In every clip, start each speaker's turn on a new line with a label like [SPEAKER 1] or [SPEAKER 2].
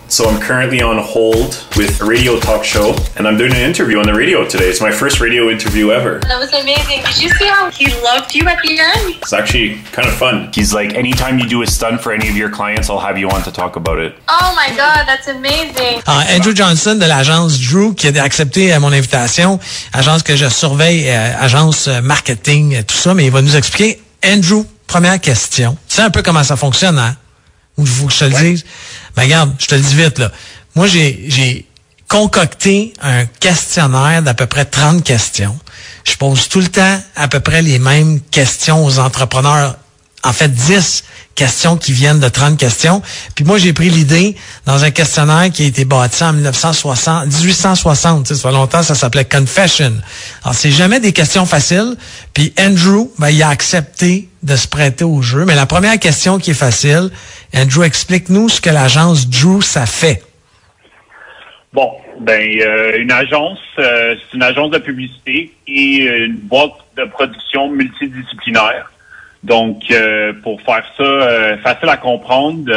[SPEAKER 1] So I'm currently on hold with a radio talk show, and I'm doing an interview on the radio today. It's my first radio interview ever.
[SPEAKER 2] That was amazing. Did you see how he loved you at the end?
[SPEAKER 1] It's actually kind of fun. He's like, anytime you do a stunt for any of your clients, I'll have you on to talk about it.
[SPEAKER 2] Oh my God, that's amazing.
[SPEAKER 3] Andrew Johnson de l'agence Drew qui a accepté mon invitation, agence que je surveille, agence marketing, tout ça, mais il va nous expliquer. Andrew, première question. Tu sais un peu comment ça fonctionne, hein? Ou il faut que je te le dise? Ben regarde, je te le dis vite, là. Moi, j'ai concocté un questionnaire d'à peu près 30 questions. Je pose tout le temps à peu près les mêmes questions aux entrepreneurs. En fait, 10 questions qui viennent de 30 questions. Puis moi, j'ai pris l'idée dans un questionnaire qui a été bâti en 1860. Tu sais, ça fait longtemps, ça s'appelait Confession. Alors, c'est jamais des questions faciles. Puis Andrew, ben, il a accepté de se prêter au jeu. Mais la première question qui est facile, Andrew, explique-nous ce que l'agence Drew, ça fait.
[SPEAKER 4] Bon, une agence, c'est une agence de publicité et une boîte de production multidisciplinaire. Donc, pour faire ça facile à comprendre,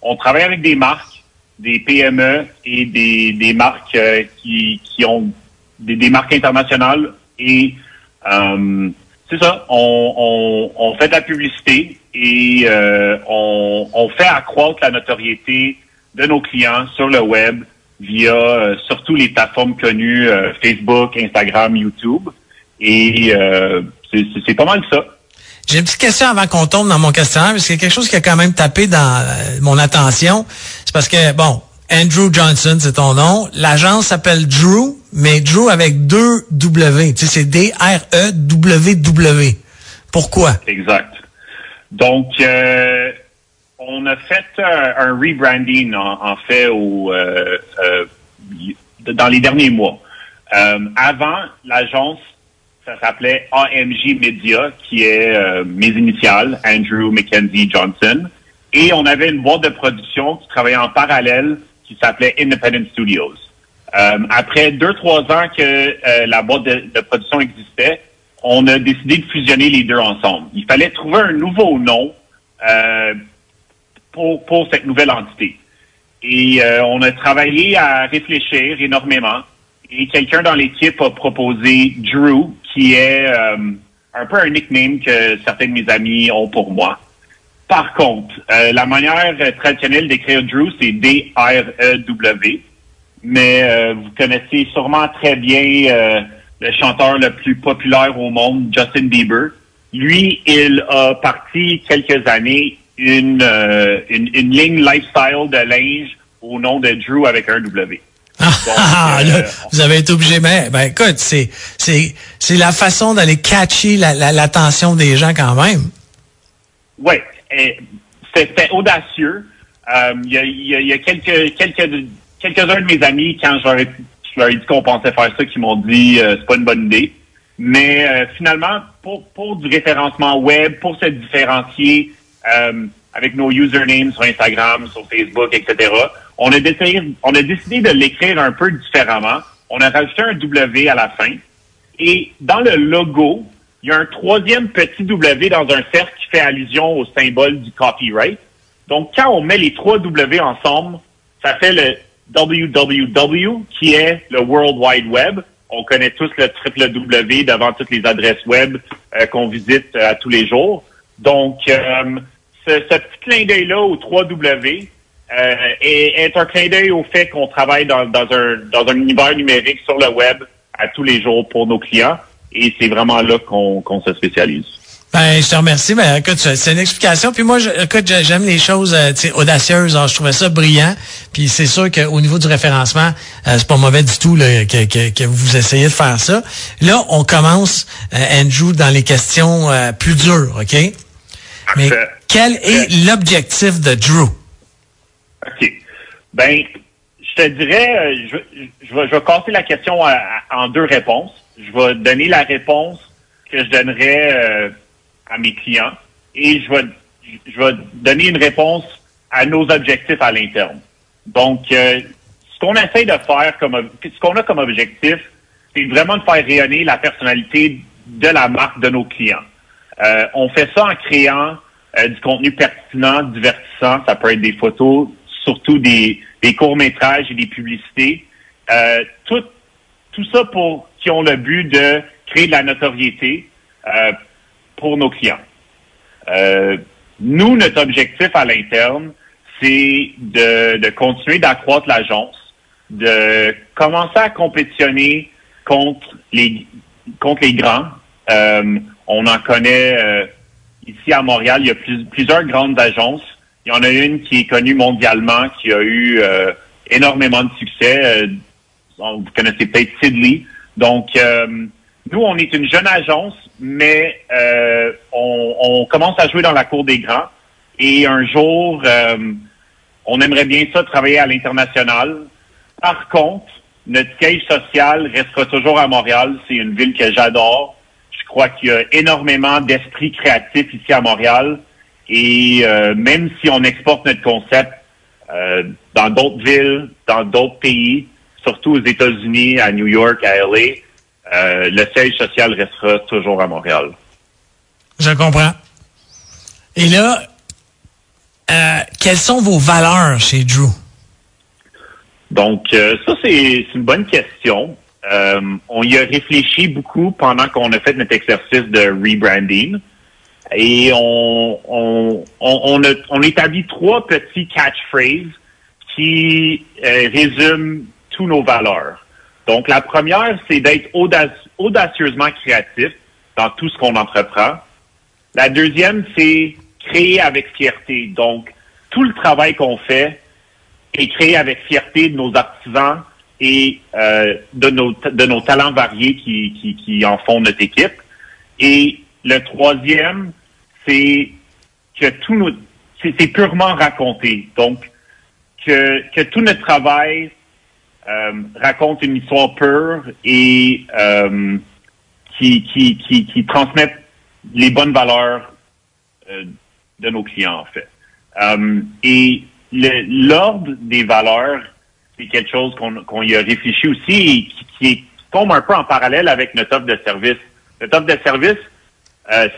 [SPEAKER 4] on travaille avec des marques, des PME et des marques qui ont des marques internationales et c'est ça, on fait de la publicité et on fait accroître la notoriété de nos clients sur le web via surtout les plateformes connues Facebook, Instagram, YouTube et c'est pas mal ça.
[SPEAKER 3] J'ai une petite question avant qu'on tombe dans mon questionnaire, parce qu'il y a quelque chose qui a quand même tapé dans mon attention. C'est parce que, bon, Andrew Johnson, c'est ton nom. L'agence s'appelle Drew, mais Drew avec 2 W. Tu sais, c'est D-R-E-W-W. Pourquoi?
[SPEAKER 4] Exact. Donc, on a fait un rebranding, en fait, dans les derniers mois. Avant, l'agence, ça s'appelait AMG Media, qui est mes initiales, Andrew Mackenzie Johnson. Et on avait une boîte de production qui travaillait en parallèle, qui s'appelait Independent Studios. Après 2-3 ans que la boîte de production existait, on a décidé de fusionner les deux ensemble. Il fallait trouver un nouveau nom pour cette nouvelle entité. Et on a travaillé à réfléchir énormément. Et quelqu'un dans l'équipe a proposé Drew, qui est un peu un nickname que certains de mes amis ont pour moi. Par contre, la manière traditionnelle d'écrire Drew, c'est D-R-E-W. Mais vous connaissez sûrement très bien le chanteur le plus populaire au monde, Justin Bieber. Lui, il a parti quelques années une ligne lifestyle de linge au nom de Drew avec un W. Donc,
[SPEAKER 3] là, vous avez été obligé. Ben écoute, c'est la façon d'aller catcher l'attention des gens quand même.
[SPEAKER 4] Oui, c'était audacieux. Il y a quelques-uns de mes amis, quand je leur ai dit qu'on pensait faire ça, qui m'ont dit c'est pas une bonne idée. Mais finalement, pour du référencement web, pour se différencier avec nos usernames sur Instagram, sur Facebook, etc., on a décidé de l'écrire un peu différemment. On a rajouté un W à la fin. Et dans le logo, il y a un troisième petit W dans un cercle qui fait allusion au symbole du copyright. Donc, quand on met les 3 W ensemble, ça fait le www, qui est le World Wide Web. On connaît tous le triple W devant toutes les adresses web qu'on visite à tous les jours. Donc, ce petit clin d'œil-là aux 3 W est un clin d'œil au fait qu'on travaille dans un univers numérique sur le web à tous les jours pour nos clients. Et c'est vraiment là qu'on se spécialise.
[SPEAKER 3] Ben, je te remercie. Ben, écoute, c'est une explication. Puis moi, j'aime les choses audacieuses. Alors, je trouvais ça brillant. Puis c'est sûr qu'au niveau du référencement, c'est pas mauvais du tout là, que vous essayez de faire ça. Là, on commence, Andrew, dans les questions plus dures, OK? Mais quel est l'objectif de Drew?
[SPEAKER 4] OK. Ben, je te dirais, je vais casser la question en 2 réponses. Je vais donner la réponse que je donnerais à mes clients et je vais donner une réponse à nos objectifs à l'interne. Donc, ce qu'on essaie de faire ce qu'on a comme objectif, c'est vraiment de faire rayonner la personnalité de la marque de nos clients. On fait ça en créant du contenu pertinent, divertissant. Ça peut être des photos surtout des courts-métrages et des publicités. Tout ça qui ont le but de créer de la notoriété pour nos clients. Nous, notre objectif à l'interne, c'est de continuer d'accroître l'agence, de commencer à compétitionner contre les grands. On en connaît ici à Montréal, il y a plusieurs grandes agences. Il y en a une qui est connue mondialement, qui a eu énormément de succès. Vous connaissez peut-être Sidley. Donc, nous, on est une jeune agence, mais on commence à jouer dans la cour des grands. Et un jour, on aimerait bien ça travailler à l'international. Par contre, notre siège social restera toujours à Montréal. C'est une ville que j'adore. Je crois qu'il y a énormément d'esprit créatif ici à Montréal. Et même si on exporte notre concept dans d'autres villes, dans d'autres pays, surtout aux États-Unis, à New York, à LA, le siège social restera toujours à Montréal.
[SPEAKER 3] Je comprends. Et là, quelles sont vos valeurs chez Drew?
[SPEAKER 4] Donc, ça, c'est une bonne question. On y a réfléchi beaucoup pendant qu'on a fait notre exercice de rebranding. Et on établit 3 petits catchphrases qui résument tous nos valeurs. Donc, la première, c'est d'être audacieusement créatif dans tout ce qu'on entreprend. La deuxième, c'est créer avec fierté. Donc, tout le travail qu'on fait est créé avec fierté de nos artisans et de nos talents variés qui en font notre équipe. Et le troisième, c'est que c'est purement raconté. Donc, que tout notre travail raconte une histoire pure et qui transmet les bonnes valeurs de nos clients, en fait. Et l'ordre des valeurs, c'est quelque chose qu'on y a réfléchi aussi et qui tombe un peu en parallèle avec notre offre de service. Notre offre de service,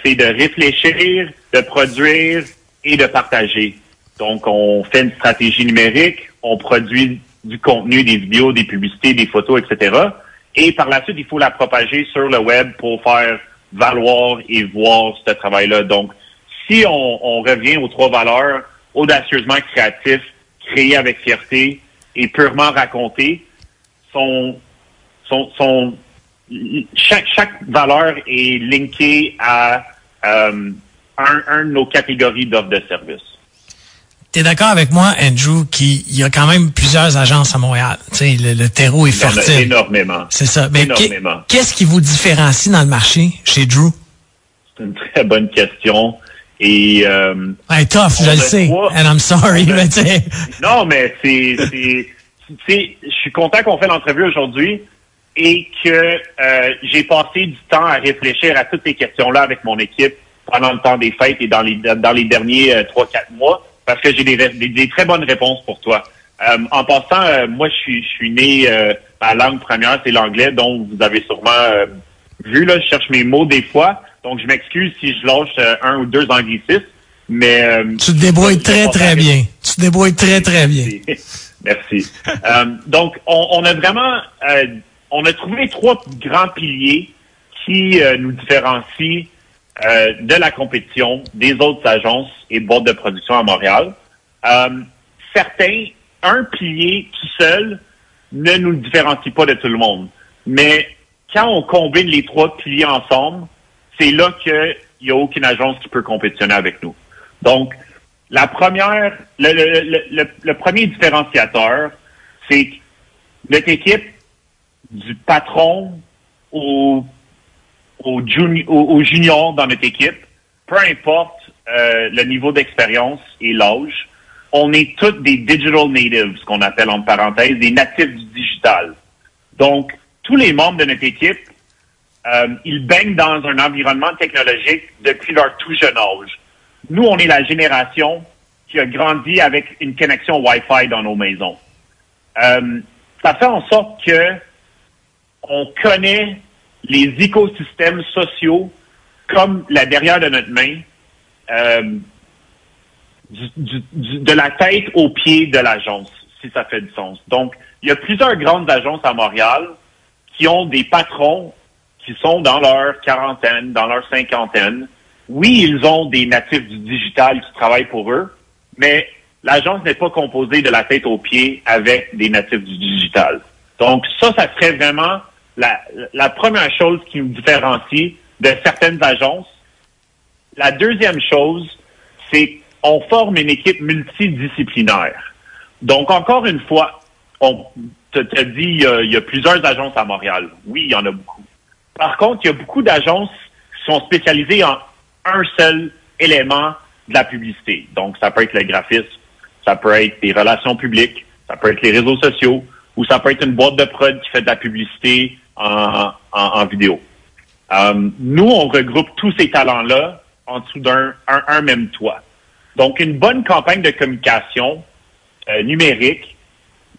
[SPEAKER 4] c'est de réfléchir, de produire et de partager. Donc, on fait une stratégie numérique, on produit du contenu, des vidéos, des publicités, des photos, etc. Et par la suite, il faut la propager sur le web pour faire valoir et voir ce travail-là. Donc, si on revient aux 3 valeurs, audacieusement créatif, créé avec fierté et purement raconté, chaque valeur est linkée à un de nos catégories d'offres de service.
[SPEAKER 3] T'es d'accord avec moi, Andrew, qu'il y a quand même plusieurs agences à Montréal. Tu sais, le terreau est fertile.
[SPEAKER 4] Énormément.
[SPEAKER 3] C'est ça. Mais
[SPEAKER 4] énormément.
[SPEAKER 3] Qu'est-ce qui vous différencie dans le marché chez Drew?
[SPEAKER 4] C'est une très bonne question. Et
[SPEAKER 3] tough, je le sais. And I'm sorry, mais tu sais.
[SPEAKER 4] Non, mais je suis content qu'on fait l'entrevue aujourd'hui et que j'ai passé du temps à réfléchir à toutes ces questions-là avec mon équipe pendant le temps des fêtes et dans les derniers 3-4 mois, parce que j'ai des très bonnes réponses pour toi. En passant, moi, je suis né, ma langue première, c'est l'anglais, donc vous avez sûrement vu, là, je cherche mes mots des fois. Donc, je m'excuse si je lâche 1 ou 2 anglicismes, mais...
[SPEAKER 3] tu te débrouilles très bien. Tu te débrouilles très bien.
[SPEAKER 4] Merci. Donc, on a vraiment... on a trouvé 3 grands piliers qui nous différencient de la compétition des autres agences et boîtes de production à Montréal. Certains, un pilier tout seul ne nous différencie pas de tout le monde. Mais quand on combine les 3 piliers ensemble, c'est là qu'il n'y a aucune agence qui peut compétitionner avec nous. Donc, la première, le premier différenciateur, c'est que notre équipe, du patron au junior dans notre équipe, peu importe le niveau d'expérience et l'âge, on est tous des digital natives, ce qu'on appelle en parenthèse, des natifs du digital. Donc, tous les membres de notre équipe, ils baignent dans un environnement technologique depuis leur tout jeune âge. Nous, on est la génération qui a grandi avec une connexion Wi-Fi dans nos maisons. Ça fait en sorte que on connaît les écosystèmes sociaux comme la derrière de notre main. de la tête aux pieds de l'agence, si ça fait du sens. Donc, il y a plusieurs grandes agences à Montréal qui ont des patrons qui sont dans leur quarantaine, dans leur cinquantaine. Oui, ils ont des natifs du digital qui travaillent pour eux, mais l'agence n'est pas composée de la tête aux pieds avec des natifs du digital. Donc, ça serait vraiment la première chose qui nous différencie de certaines agences. La deuxième chose, c'est qu'on forme une équipe multidisciplinaire. Donc, encore une fois, on te dit, il y a plusieurs agences à Montréal. Oui, il y en a beaucoup. Par contre, il y a beaucoup d'agences qui sont spécialisées en un seul élément de la publicité. Donc, ça peut être le graphisme, ça peut être les relations publiques, ça peut être les réseaux sociaux, ou ça peut être une boîte de prod qui fait de la publicité en vidéo. Nous, on regroupe tous ces talents-là en dessous d'un même toit. Donc, une bonne campagne de communication numérique,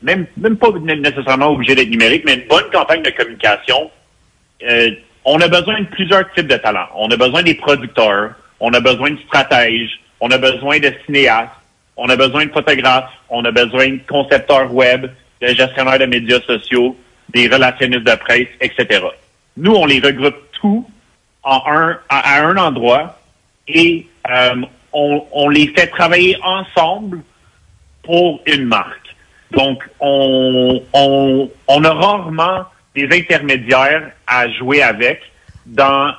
[SPEAKER 4] même pas nécessairement obligé d'être numérique, mais une bonne campagne de communication, on a besoin de plusieurs types de talents. On a besoin des producteurs, on a besoin de stratèges, on a besoin de cinéastes, on a besoin de photographes, on a besoin de concepteurs web, de gestionnaires de médias sociaux, des relationnistes de presse, etc. Nous, on les regroupe tous à un endroit et on les fait travailler ensemble pour une marque. Donc, on a rarement des intermédiaires à jouer avec dans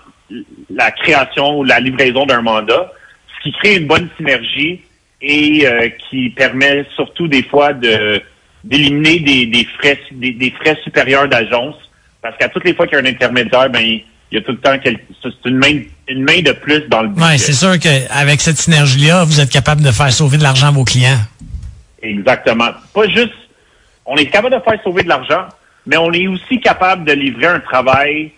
[SPEAKER 4] la création ou la livraison d'un mandat, ce qui crée une bonne synergie et qui permet surtout des fois d'éliminer des frais supérieurs d'agence, parce qu'à toutes les fois qu'il y a un intermédiaire, ben il y a tout le temps c'est une main de plus dans le budget.
[SPEAKER 3] Ouais, c'est sûr qu'avec cette synergie-là, vous êtes capable de faire sauver de l'argent à vos clients.
[SPEAKER 4] Exactement. Pas juste, on est capable de faire sauver de l'argent, mais on est aussi capable de livrer un travail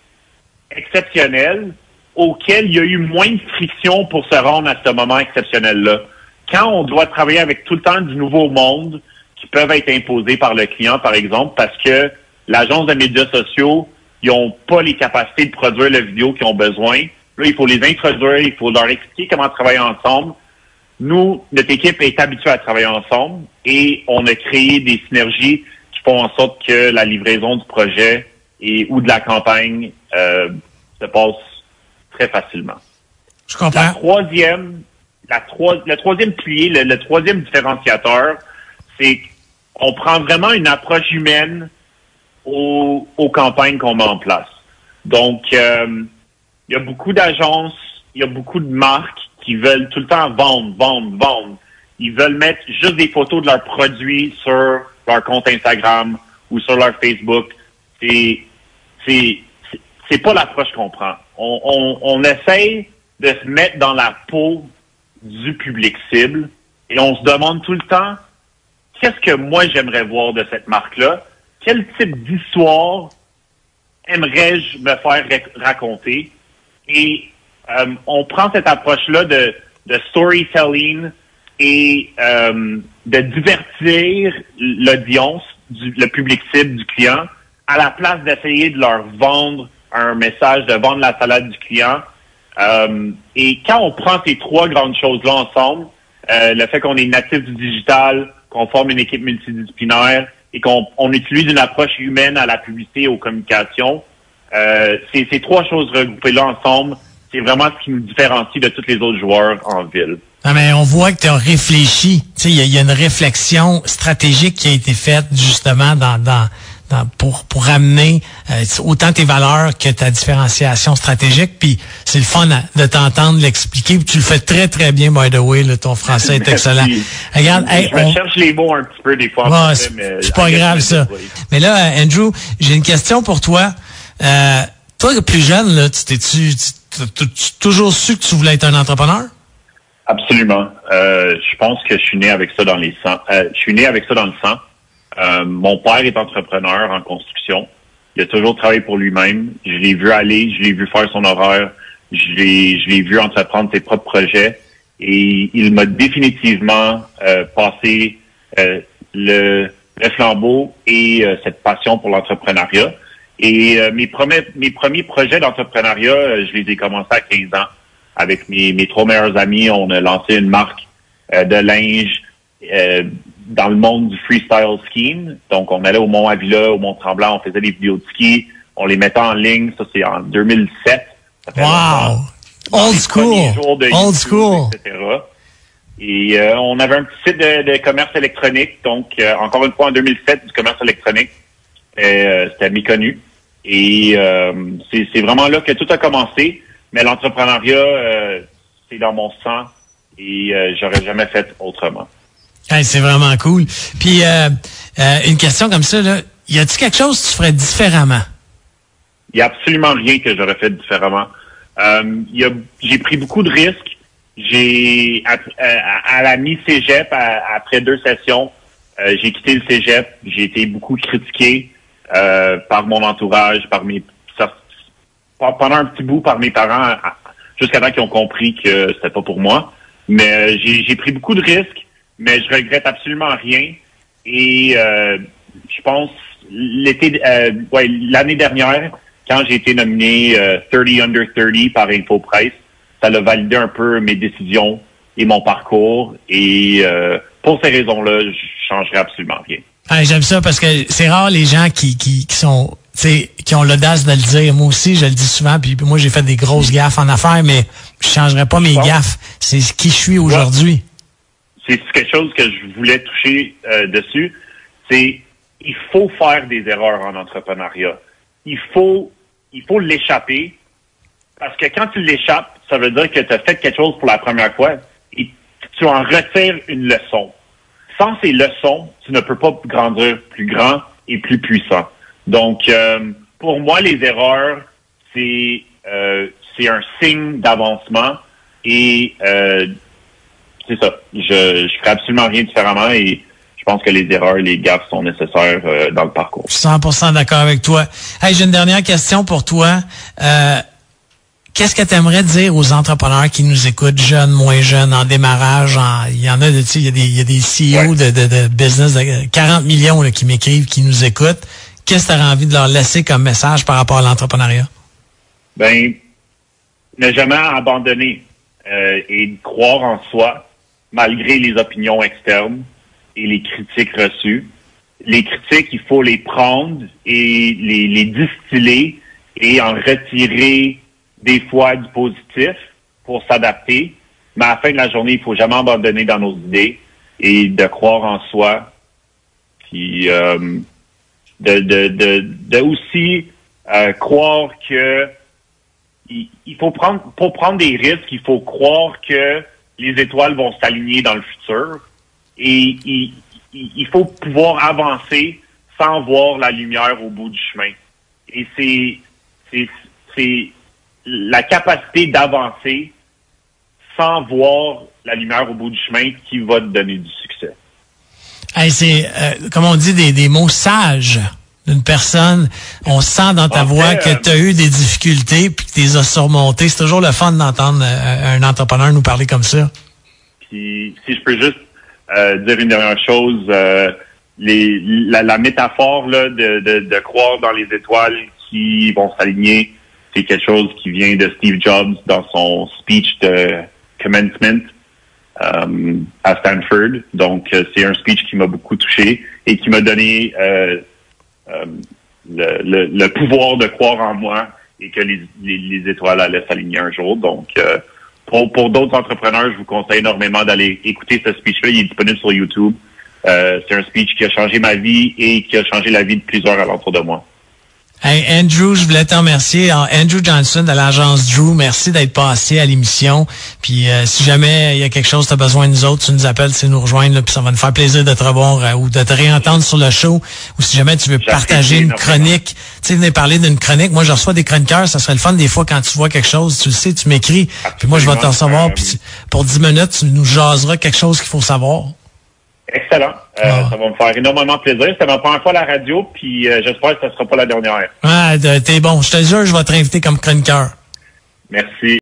[SPEAKER 4] exceptionnel auquel il y a eu moins de friction pour se rendre à ce moment exceptionnel-là. Quand on doit travailler avec tout le temps du nouveau monde qui peuvent être imposés par le client, par exemple, parce que l'agence de médias sociaux, ils n'ont pas les capacités de produire la vidéo qu'ils ont besoin. Là, il faut les introduire, il faut leur expliquer comment travailler ensemble. Nous, notre équipe est habituée à travailler ensemble et on a créé des synergies qui font en sorte que la livraison du projet ou de la campagne se passe très facilement.
[SPEAKER 3] Je comprends.
[SPEAKER 4] Le troisième pilier, le troisième différenciateur, c'est qu'on prend vraiment une approche humaine aux campagnes qu'on met en place. Donc, il y a beaucoup d'agences, il y a beaucoup de marques qui veulent tout le temps vendre. Ils veulent mettre juste des photos de leurs produits sur leur compte Instagram ou sur leur Facebook. C'est pas l'approche qu'on prend. On essaye de se mettre dans la peau du public cible et on se demande tout le temps qu'est-ce que moi j'aimerais voir de cette marque-là? Quel type d'histoire aimerais-je me faire raconter? Et on prend cette approche-là de storytelling et de divertir l'audience, le public cible du client, à la place d'essayer de leur vendre un message, de vendre la salade du client. Et quand on prend ces trois grandes choses-là ensemble, le fait qu'on est natif du digital, qu'on forme une équipe multidisciplinaire et qu'on utilise une approche humaine à la publicité et aux communications, ces trois choses regroupées-là ensemble, c'est vraiment ce qui nous différencie de tous les autres joueurs en ville.
[SPEAKER 3] Non, mais on voit que tu as réfléchi. Tu sais, il y a une réflexion stratégique qui a été faite justement pour amener autant tes valeurs que ta différenciation stratégique. Puis c'est le fun de t'entendre l'expliquer. Puis tu le fais très, très bien, by the way. Là, ton français est excellent. Regarde,
[SPEAKER 4] je cherche les mots un petit peu des fois.
[SPEAKER 3] Ouais, c'est pas grave, ça. Mais là, Andrew, j'ai une question pour toi. Toi, plus jeune, là, tu toujours su que tu voulais être un entrepreneur?
[SPEAKER 4] Absolument. Je pense que je suis né avec ça dans les sangs. Je suis né avec ça dans le sang. Mon père est entrepreneur en construction. Il a toujours travaillé pour lui-même. Je l'ai vu aller, je l'ai vu faire son horaire, je l'ai vu entreprendre ses propres projets. Et il m'a définitivement passé le flambeau et cette passion pour l'entrepreneuriat. Et mes premiers projets d'entrepreneuriat, je les ai commencés à 15 ans. Avec mes trois meilleurs amis, on a lancé une marque de linge dans le monde du freestyle skiing. Donc, on allait au Mont-Avila, au Mont-Tremblant, on faisait des vidéos de ski, on les mettait en ligne. Ça, c'est en 2007.
[SPEAKER 3] Wow! Old school! Old school!
[SPEAKER 4] Etc. Et on avait un petit site de commerce électronique. Donc, encore une fois, en 2007, du commerce électronique, c'était méconnu. Et c'est vraiment là que tout a commencé. Mais l'entrepreneuriat, c'est dans mon sang et j'aurais jamais fait autrement.
[SPEAKER 3] Hey, c'est vraiment cool. Puis, une question comme ça, là, y a-t-il quelque chose que tu ferais différemment?
[SPEAKER 4] Il n'y a absolument rien que j'aurais fait différemment. J'ai pris beaucoup de risques. À la mi-cégep, après 2 sessions, j'ai quitté le cégep. J'ai été beaucoup critiqué par mon entourage, pendant un petit bout par mes parents, jusqu'à temps qu'ils ont compris que c'était pas pour moi. Mais j'ai pris beaucoup de risques, mais je regrette absolument rien. Et je pense l'année dernière, quand j'ai été nominé 30 Under 30 par InfoPresse, ça a validé un peu mes décisions et mon parcours. Et pour ces raisons-là, je changerai absolument rien.
[SPEAKER 3] Ah, j'aime ça parce que c'est rare les gens qui sont, qui ont l'audace de le dire. Moi aussi, je le dis souvent. Puis moi, j'ai fait des grosses gaffes en affaires, mais je changerai pas mes gaffes. C'est qui je suis aujourd'hui.
[SPEAKER 4] C'est quelque chose que je voulais toucher dessus. C'est il faut faire des erreurs en entrepreneuriat. Il faut l'échapper parce que quand tu l'échappes, ça veut dire que tu as fait quelque chose pour la première fois et tu en retires une leçon. Sans ces leçons, tu ne peux pas grandir plus grand et plus puissant. Donc, pour moi, les erreurs, c'est un signe d'avancement et c'est ça. Je ferai absolument rien différemment et je pense que les erreurs et les gaffes sont nécessaires dans le parcours.
[SPEAKER 3] Je suis 100% d'accord avec toi. Hey, j'ai une dernière question pour toi. Qu'est-ce que tu aimerais dire aux entrepreneurs qui nous écoutent, jeunes, moins jeunes, en démarrage? Il y en a, il y a des CEO de business de 40 millions là, qui m'écrivent, qui nous écoutent. Qu'est-ce que tu aurais envie de leur laisser comme message par rapport à l'entrepreneuriat?
[SPEAKER 4] Ben, ne jamais abandonner et croire en soi, malgré les opinions externes et les critiques reçues. Les critiques, il faut les prendre et les distiller et en retirer des fois du positif pour s'adapter. Mais à la fin de la journée, il faut jamais abandonner dans nos idées et de croire en soi. Puis de aussi croire que il faut pour prendre des risques, il faut croire que les étoiles vont s'aligner dans le futur et il faut pouvoir avancer sans voir la lumière au bout du chemin. Et c'est la capacité d'avancer sans voir la lumière au bout du chemin qui va te donner du succès.
[SPEAKER 3] Hey, c'est, comme on dit, des mots sages d'une personne. On sent dans ta voix que tu as eu des difficultés puis que tu les as surmontées. C'est toujours le fun d'entendre un entrepreneur nous parler comme ça.
[SPEAKER 4] Puis, si je peux juste dire une dernière chose, la métaphore là, de croire dans les étoiles qui vont s'aligner, c'est quelque chose qui vient de Steve Jobs dans son speech de commencement à Stanford. Donc, c'est un speech qui m'a beaucoup touché et qui m'a donné le pouvoir de croire en moi et que les étoiles allaient s'aligner un jour. Donc, pour d'autres entrepreneurs, je vous conseille énormément d'aller écouter ce speech-là. Il est disponible sur YouTube. C'est un speech qui a changé ma vie et qui a changé la vie de plusieurs alentours de moi.
[SPEAKER 3] Hey, Andrew, je voulais te remercier. Alors, Andrew Johnson de l'agence Drew, merci d'être passé à l'émission. Puis si jamais il y a quelque chose, tu as besoin de nous autres, tu nous appelles, tu nous rejoindre, là, puis ça va nous faire plaisir de te revoir ou de te réentendre sur le show. Ou si jamais tu veux partager une chronique, tu sais, venir parler d'une chronique. Moi, je reçois des chroniqueurs, ça serait le fun des fois quand tu vois quelque chose, tu le sais, tu m'écris, puis moi je vais te recevoir, puis pour 10 minutes, tu nous jaseras quelque chose qu'il faut savoir.
[SPEAKER 4] Excellent. Ça va me faire énormément plaisir. C'était ma première fois à la radio, puis j'espère que ce ne sera pas la dernière.
[SPEAKER 3] Ah, t'es bon. Je te jure, je vais te inviter comme chroniqueur.
[SPEAKER 4] Merci.